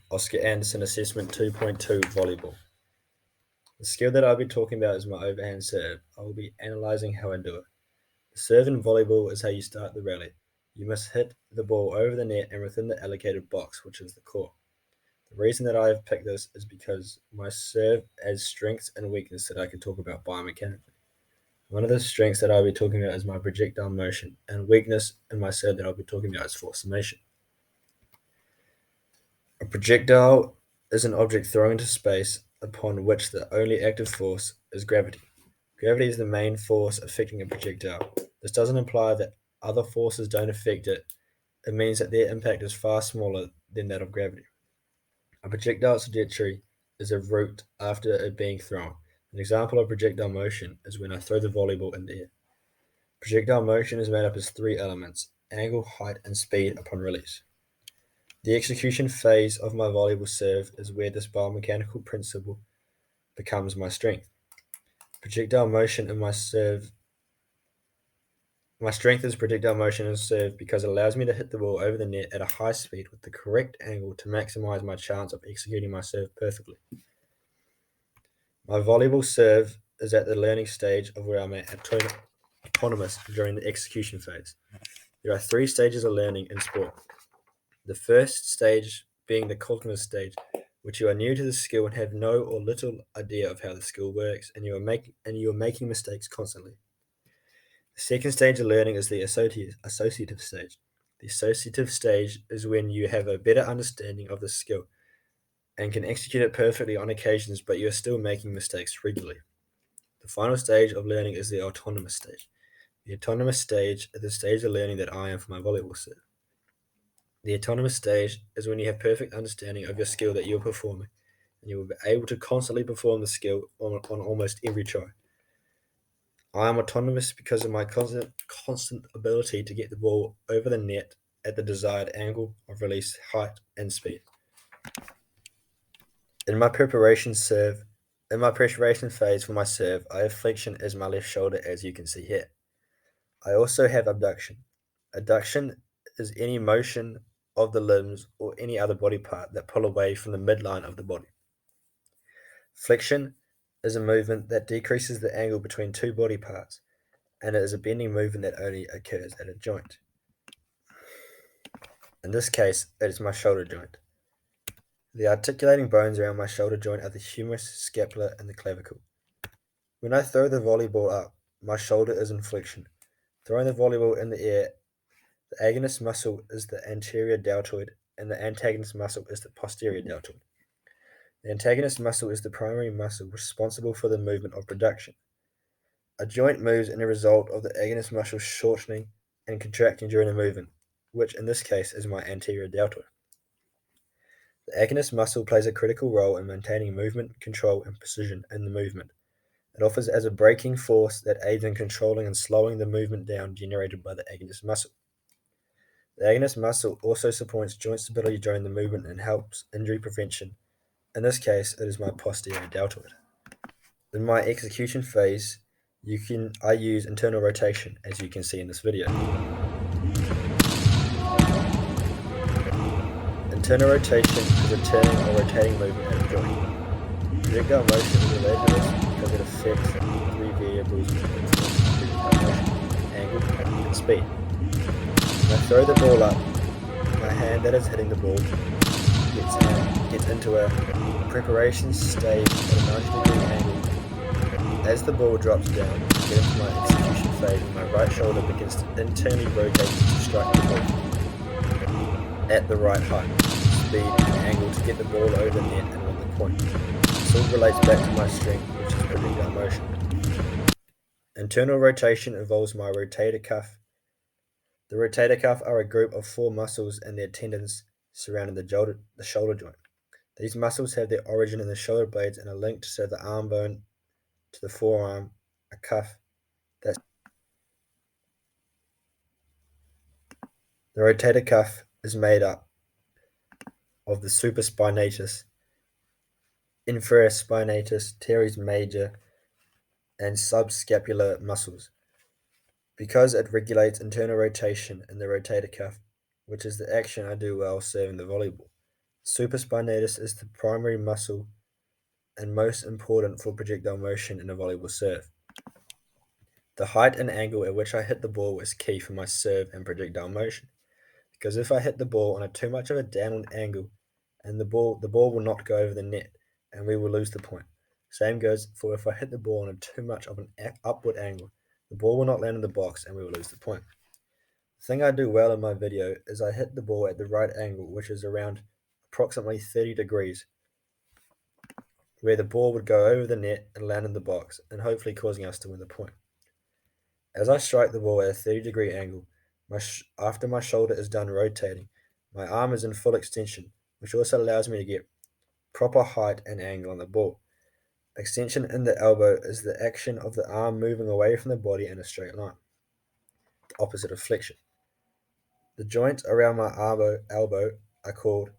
Oscar Anderson Assessment 2.2 Volleyball. The skill that I'll be talking about is my overhand serve. I will be analysing how I do it. The serve in volleyball is how you start the rally. You must hit the ball over the net and within the allocated box, which is the court. The reason that I have picked this is because my serve has strengths and weaknesses that I can talk about biomechanically. One of the strengths that I'll be talking about is my projectile motion, and weakness in my serve that I'll be talking about is force summation. A projectile is an object thrown into space upon which the only active force is gravity. Gravity is the main force affecting a projectile. This doesn't imply that other forces don't affect it. It means that their impact is far smaller than that of gravity. A projectile's trajectory is a route after it being thrown. An example of projectile motion is when I throw the volleyball in the air. Projectile motion is made up as three elements: angle, height, and speed upon release. The execution phase of my volleyball serve is where this biomechanical principle becomes my strength. Projectile motion in my serve. My strength is projectile motion in serve because it allows me to hit the ball over the net at a high speed with the correct angle to maximize my chance of executing my serve perfectly. My volleyball serve is at the learning stage of where I'm autonomous during the execution phase. There are three stages of learning in sport. The first stage being the cognitive stage, which you are new to the skill and have no or little idea of how the skill works, and you are making mistakes constantly. The second stage of learning is the associative stage. The associative stage is when you have a better understanding of the skill and can execute it perfectly on occasions, but you are still making mistakes regularly. The final stage of learning is the autonomous stage. The autonomous stage is the stage of learning that I am for my volleyball serve. The autonomous stage is when you have perfect understanding of your skill that you are performing, and you will be able to constantly perform the skill on almost every try. I am autonomous because of my constant ability to get the ball over the net at the desired angle of release, height, and speed. In my preparation phase for my serve, I have flexion as my left shoulder, as you can see here. I also have abduction. Adduction is any motion of the limbs or any other body part that pull away from the midline of the body. Flexion is a movement that decreases the angle between two body parts, and it is a bending movement that only occurs at a joint. In this case, it is my shoulder joint. The articulating bones around my shoulder joint are the humerus, scapula, and the clavicle. When I throw the volleyball up, my shoulder is in flexion. Throwing the volleyball in the air, the agonist muscle is the anterior deltoid, and the antagonist muscle is the posterior deltoid. The antagonist muscle is the primary muscle responsible for the movement of production. A joint moves in a result of the agonist muscle shortening and contracting during the movement, which in this case is my anterior deltoid. The agonist muscle plays a critical role in maintaining movement, control, and precision in the movement. It offers as a braking force that aids in controlling and slowing the movement down generated by the agonist muscle. The agonist muscle also supports joint stability during the movement and helps injury prevention. In this case, it is my posterior deltoid. In my execution phase, I use internal rotation, as you can see in this video. Internal rotation is a turning or rotating movement at a joint. Projectile motion is related to this because it affects three variables between projectile motion: angle, and speed. When I throw the ball up, my hand that is hitting the ball gets into a preparation stage at a 90-degree angle. As the ball drops down, I get into my execution phase and my right shoulder begins to internally rotate to strike the ball at the right height, speed, and angle to get the ball over the net and win the point. This all relates back to my strength, which is projectile motion. Internal rotation involves my rotator cuff. The rotator cuff are a group of four muscles and their tendons surrounding the shoulder joint. These muscles have their origin in the shoulder blades and are linked to the arm bone to the forearm, a cuff. The rotator cuff is made up of the supraspinatus, infraspinatus, teres major, and subscapular muscles. Because it regulates internal rotation in the rotator cuff, which is the action I do while serving the volleyball. Supraspinatus is the primary muscle and most important for projectile motion in a volleyball serve. The height and angle at which I hit the ball is key for my serve and projectile motion, because if I hit the ball on a too much of a downward angle, and the ball will not go over the net, and we will lose the point. Same goes for if I hit the ball on a too much of an upward angle, the ball will not land in the box, and we will lose the point. The thing I do well in my video is I hit the ball at the right angle, which is around approximately 30 degrees, where the ball would go over the net and land in the box, and hopefully causing us to win the point. As I strike the ball at a 30-degree angle, after my shoulder is done rotating, my arm is in full extension, which also allows me to get proper height and angle on the ball. Extension in the elbow is the action of the arm moving away from the body in a straight line, the opposite of flexion. The joints around my elbow are called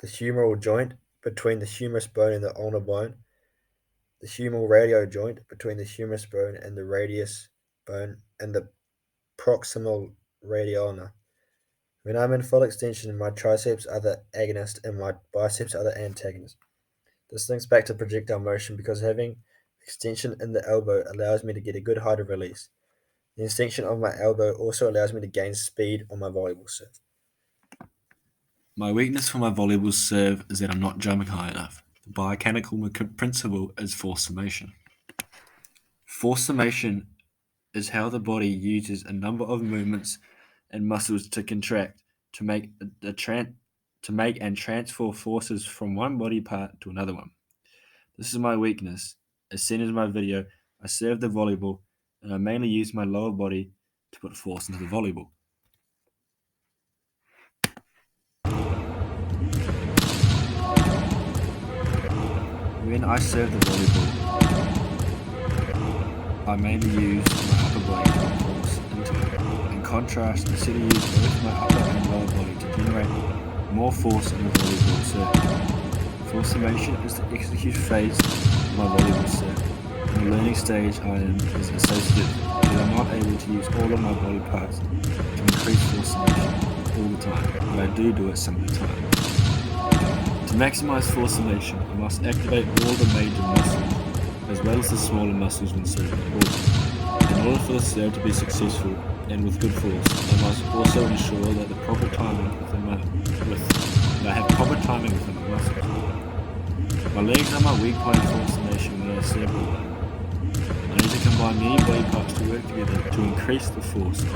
the humeral joint between the humerus bone and the ulnar bone, the humeral radio joint between the humerus bone and the radius bone, and the proximal radialis. When I'm in full extension, my triceps are the agonist and my biceps are the antagonist. This links back to projectile motion because having extension in the elbow allows me to get a good height of release. The extension of my elbow also allows me to gain speed on my volleyball serve. My weakness for my volleyball serve is that I'm not jumping high enough. The biochemical principle is force summation. Force summation is how the body uses a number of movements and muscles to contract to make and transfer forces from one body part to another one. This is my weakness. As seen in my video, I serve the volleyball and I mainly use my lower body to put force into the volleyball. When I serve the volleyball, I mainly use my upper body to put force into it. In contrast, instead of use both my upper and lower body to generate more force in the volleyball serve. Force summation is the execution phase of my volleyball serve. In the learning stage I am is associative because I'm not able to use all of my body parts to increase force summation all the time, but I do it some of the time. To maximize force summation, I must activate all the major muscles as well as the smaller muscles when serving the ball. In order for the serve to be successful and with good force, I must also ensure that I have proper timing within my muscles. My legs are my weak point of force summation when I serve the ball. I need to combine many body parts to work together to increase the force to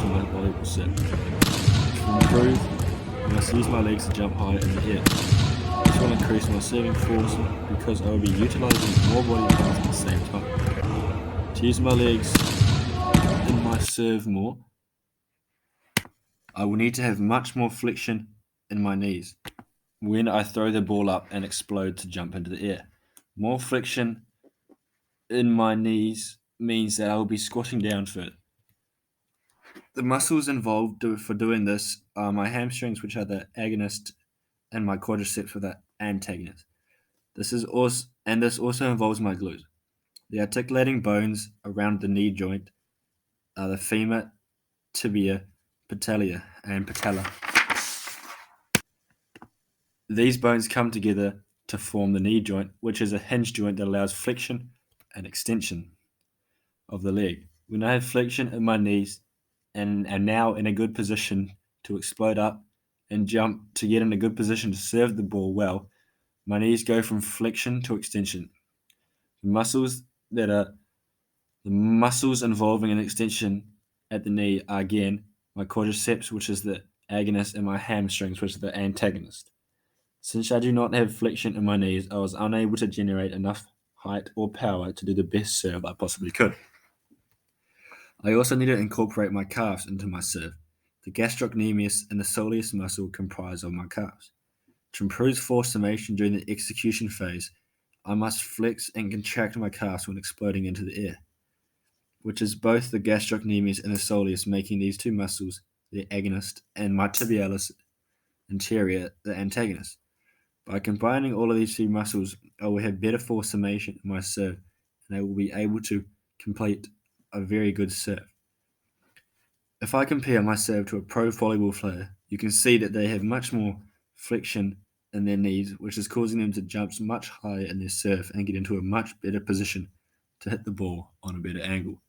my volleyball serve. To improve, I must use my legs to jump higher in the air. This will increase my serving force because I will be utilizing more body parts at the same time. To use my legs in my serve more, I will need to have much more flexion in my knees when I throw the ball up and explode to jump into the air. More flexion in my knees means that I will be squatting down further. The muscles involved for doing this are my hamstrings, which are the agonist, and my quadriceps, for the antagonist. This also involves my glutes. The articulating bones around the knee joint are the femur, tibia, patella, and patella. These bones come together to form the knee joint, which is a hinge joint that allows flexion and extension of the leg. When I have flexion in my knees and am now in a good position to explode up and jump to get in a good position to serve the ball well, my knees go from flexion to extension. The muscles involving an extension at the knee are again my quadriceps, which is the agonist, and my hamstrings, which is the antagonist. Since I do not have flexion in my knees, I was unable to generate enough height or power to do the best serve I possibly could. I also need to incorporate my calves into my serve. The gastrocnemius and the soleus muscle comprise of my calves. To improve force summation during the execution phase, I must flex and contract my calves when exploding into the air, which is both the gastrocnemius and the soleus, making these two muscles the agonist and my tibialis anterior the antagonist. By combining all of these two muscles, I will have better force summation in my serve, and I will be able to complete a very good serve. If I compare my serve to a pro volleyball player, you can see that they have much more flexion in their knees, which is causing them to jump much higher in their serve and get into a much better position to hit the ball on a better angle.